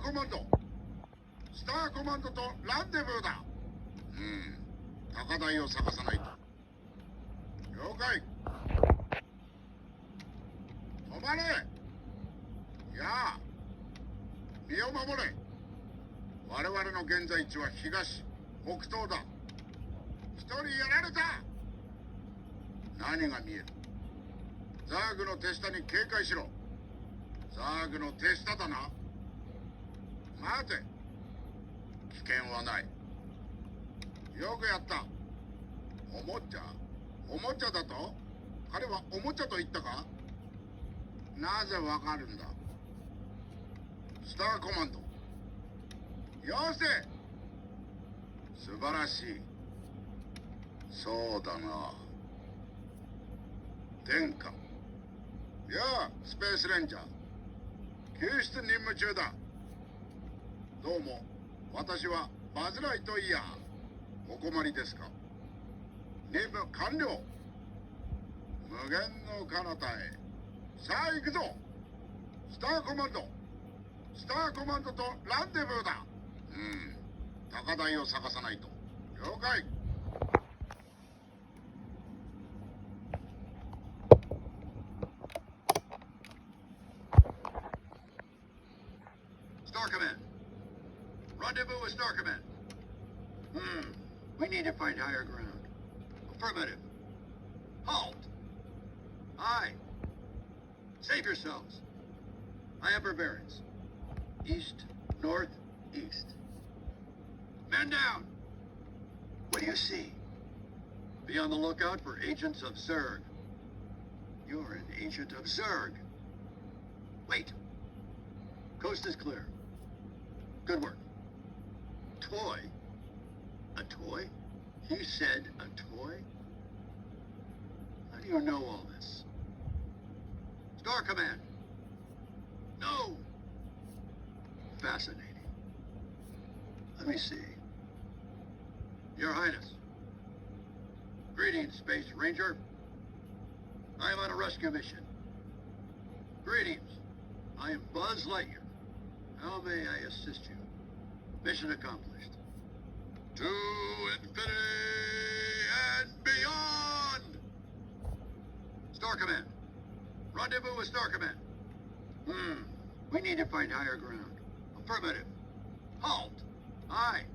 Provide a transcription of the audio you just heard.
コマンド。スターコマンドとランデブーだ。高台を探さないと。了解。止まれ。やあ、身を守れ。我々の現在地は東、北東だ。一人やられた。何が見える？ザーグの手下に警戒しろ。ザーグの手下だな。待て。危険はない。よくやった。おもちゃだと？彼はおもちゃと言ったか？なぜわかるんだ？スターコマンド。よせ。素晴らしい。そうだな。殿下。やあ、スペースレンジャー。救出任務中だ。どうも、私はバズ・ライトイヤー。お困りですか？任務完了。無限の彼方へ。さあ行くぞ。スターコマンド。スターコマンドとランデブーだ。高台を探さないと。了解。Star Command. Rendezvous with Star Command. We need to find higher ground. Affirmative. Halt. Aye. Save yourselves. I have our bearings. East, north, east. Men down. What do you see? Be on the lookout for agents of Zerg. You're an agent of Zerg. Wait. Coast is clear. Good work. Toy? A toy? He said a toy? How do you know all this? Star Command. No! Fascinating. Let me see. Your Highness. Greetings, Space Ranger. I am on a rescue mission. Greetings. I am Buzz Lightyear. How may I assist you? Mission accomplished. To infinity and beyond! Star Command. Rendezvous with Star Command. We need to find higher ground. Affirmative. Halt. Aye.